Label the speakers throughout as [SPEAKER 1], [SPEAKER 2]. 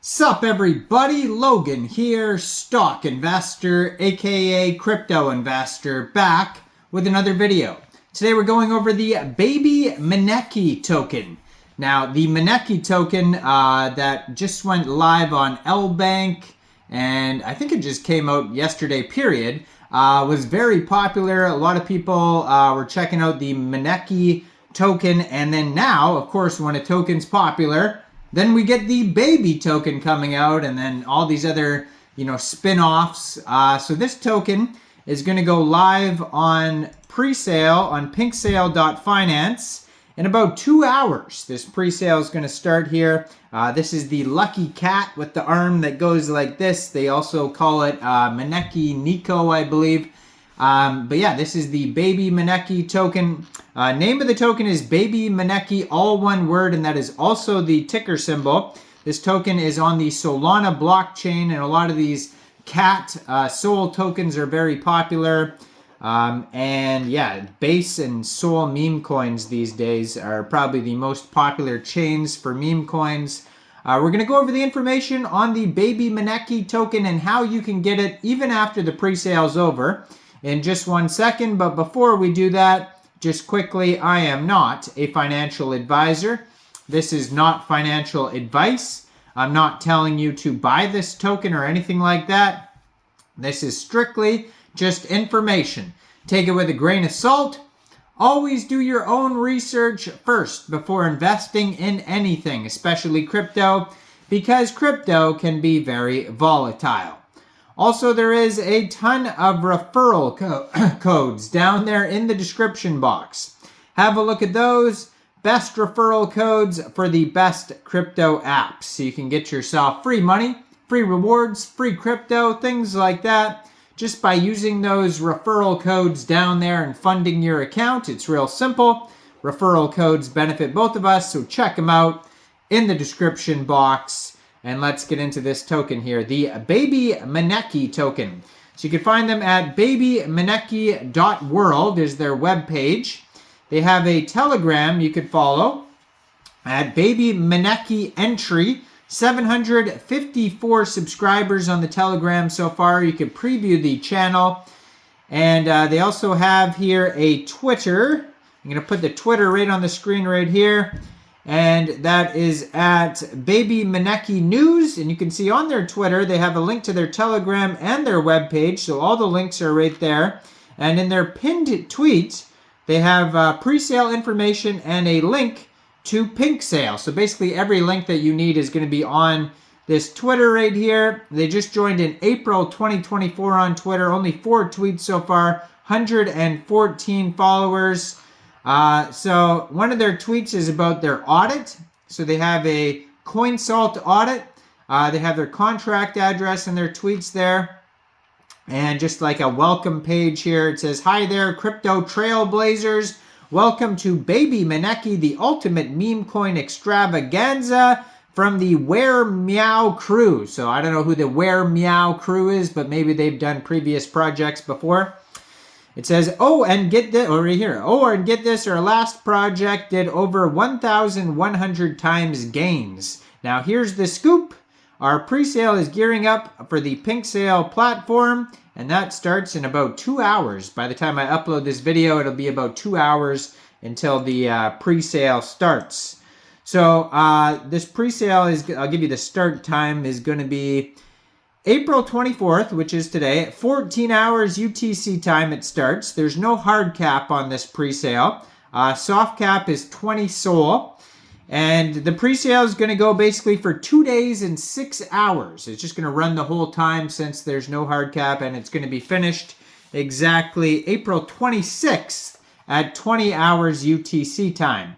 [SPEAKER 1] Sup everybody, Logan here, stock investor, aka crypto investor, back with another video. Today we're going over the BabyManeki token. Now the Maneki token that just went live on LBank, and I think it just came out yesterday period, was very popular. A lot of people were checking out the Maneki token, and then now, of course, when a token's popular, then we get the baby token coming out, and then all these other, spin-offs. So this token is going to go live on pre-sale on pinksale.finance in about 2 hours. This pre-sale is going to start here. This is the lucky cat with the arm that goes like this. They also call it Maneki NEKO, I believe. But yeah, this is the BabyManeki token. Name of the token is BabyManeki, all one word, and that is also the ticker symbol. This token is on the Solana blockchain, and a lot of these cat Sol tokens are very popular. And yeah, Base and Sol meme coins these days are probably the most popular chains for meme coins. We're going to go over the information on the BabyManeki token and how you can get it even after the pre-sale is over in just 1 second. But before we do that, just quickly, I am not a financial advisor. This is not financial advice. I'm not telling you to buy this token or anything like that. This is strictly just information. Take it with a grain of salt. Always do your own research first before investing in anything, especially crypto, because crypto can be very volatile. Also, there is a ton of referral codes down there in the description box. Have a look at those. Best referral codes for the best crypto apps. So you can get yourself free money, free rewards, free crypto, things like that. Just by using those referral codes down there and funding your account. It's real simple. Referral codes benefit both of us, so check them out in the description box. And let's get into this token here, the BabyManeki token. So you can find them at babymaneki.world is their webpage. They have a Telegram you could follow at BabyManeki entry. 754 subscribers on the Telegram so far. You can preview the channel. And they also have here a Twitter. I'm going to put the Twitter right on the screen right here. And that is at BabyManeki News. And you can see on their Twitter, they have a link to their Telegram and their webpage. So all the links are right there. And in their pinned tweet, they have pre-sale information and a link to PinkSale. So basically every link that you need is going to be on this Twitter right here. They just joined in April 2024 on Twitter. Only 4 tweets so far, 114 followers. So one of their tweets is about their audit. So they have a CoinSalt audit. They have their contract address and their tweets there. And just like a welcome page here, it says, "Hi there, crypto trailblazers. Welcome to BabyManeki, the ultimate meme coin extravaganza from the Where Meow crew." So I don't know who the Where Meow crew is, but maybe they've done previous projects before. It says, and get this, or right here, and get this, our last project did over 1,100 times gains. Now here's the scoop. Our pre-sale is gearing up for the PinkSale platform, and that starts in about 2 hours. By the time I upload this video, it'll be about 2 hours until the pre-sale starts. So this pre-sale is, I'll give you the start time, is going to be April 24th, which is today, at 14 hours UTC time it starts. There's no hard cap on this pre-sale. Soft cap is 20 SOL. And the pre-sale is going to go basically for 2 days and 6 hours. It's just going to run the whole time since there's no hard cap, and it's going to be finished exactly April 26th at 20 hours UTC time.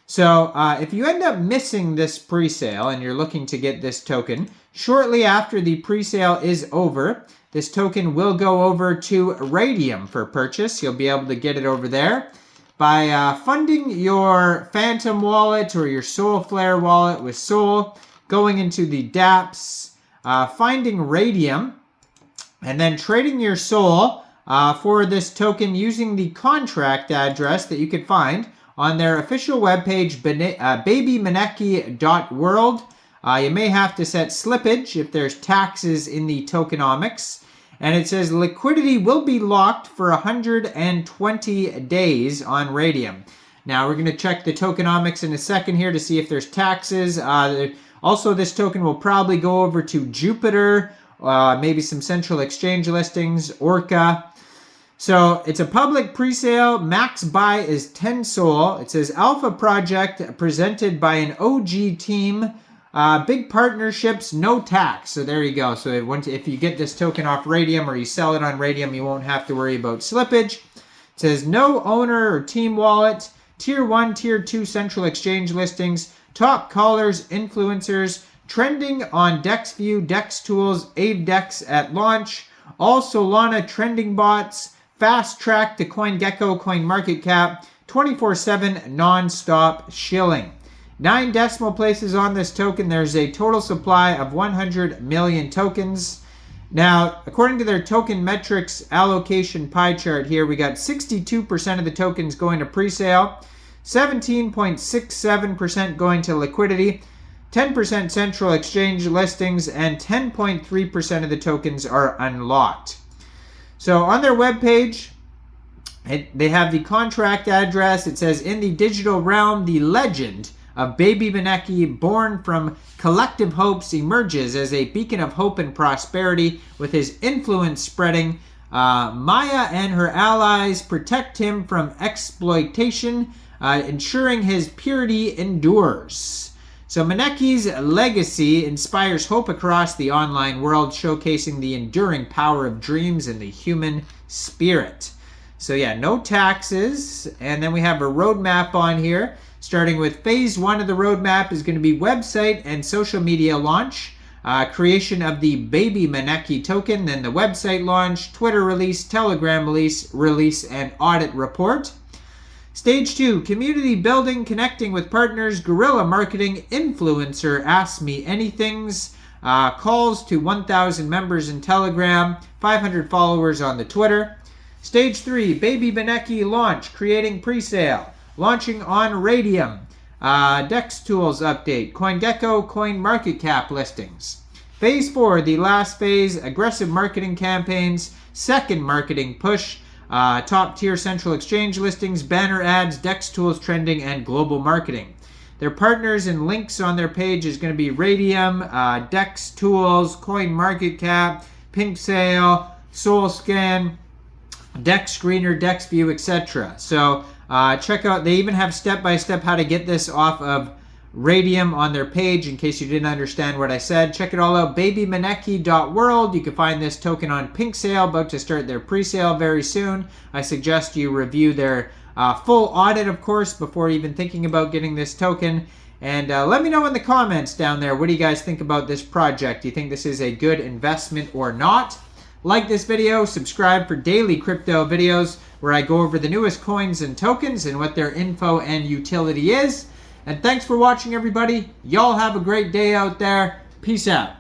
[SPEAKER 1] So if you end up missing this pre-sale and you're looking to get this token, shortly after the pre-sale is over, this token will go over to Radium for purchase. You'll be able to get it over there by funding your Phantom wallet or your Soulflare wallet with Sol, going into the dApps, finding Radium, and then trading your Sol for this token using the contract address that you can find on their official webpage, babymaneki.world. You may have to set slippage if there's taxes in the tokenomics. And it says liquidity will be locked for 120 days on Radium. Now we're going to check the tokenomics in a second here to see if there's taxes. Also, this token will probably go over to Jupiter, maybe some central exchange listings, Orca. So it's a public pre-sale. Max buy is 10 SOL. It says alpha project presented by an OG team. Big partnerships, no tax. So there you go. So if you get this token off Radium or you sell it on Radium, you won't have to worry about slippage. It says no owner or team wallet. Tier 1, Tier 2 central exchange listings. Top callers, influencers. Trending on DexView, DexTools, AveDex at launch. All Solana trending bots. Fast track to CoinGecko, CoinMarketCap. 24/7 non-stop shilling. 9 decimal places on this token. There's a total supply of 100 million tokens. Now, according to their token metrics allocation pie chart here, we got 62% of the tokens going to pre-sale, 17.67% going to liquidity, 10% central exchange listings, and 10.3% of the tokens are unlocked. So on their webpage, they have the contract address. It says, in the digital realm, the legend of BabyManeki, born from collective hopes, emerges as a beacon of hope and prosperity, with his influence spreading. Maya and her allies protect him from exploitation, ensuring his purity endures. So Maneki's legacy inspires hope across the online world, showcasing the enduring power of dreams and the human spirit. So yeah, no taxes. And then we have a roadmap on here. Starting with phase 1 of the roadmap is going to be website and social media launch, creation of the BabyManeki token, then the website launch, Twitter release, Telegram release, and audit report. Stage 2, community building, connecting with partners, guerrilla marketing, influencer Ask Me Anythings, calls to 1,000 members in Telegram, 500 followers on the Twitter. Stage 3, BabyManeki launch, creating pre-sale, launching on Radium, DexTools update, CoinGecko, CoinMarketCap listings. Phase 4, the last phase, aggressive marketing campaigns, second marketing push, top tier central exchange listings, banner ads, DexTools trending, and global marketing. Their partners and links on their page is going to be Radium, DexTools, CoinMarketCap, PRESALE, SoulScan, DexScreener, DexView, etc. So check out, they even have step-by-step how to get this off of Radium on their page in case you didn't understand what I said. Check it all out, babymaneki.world. You can find this token on PRESALE, about to start their pre-sale very soon. I suggest you review their full audit, of course, before even thinking about getting this token. And let me know in the comments down there, what do you guys think about this project? Do you think this is a good investment or not? Like this video, subscribe for daily crypto videos where I go over the newest coins and tokens and what their info and utility is. And thanks for watching, everybody. Y'all have a great day out there. Peace out.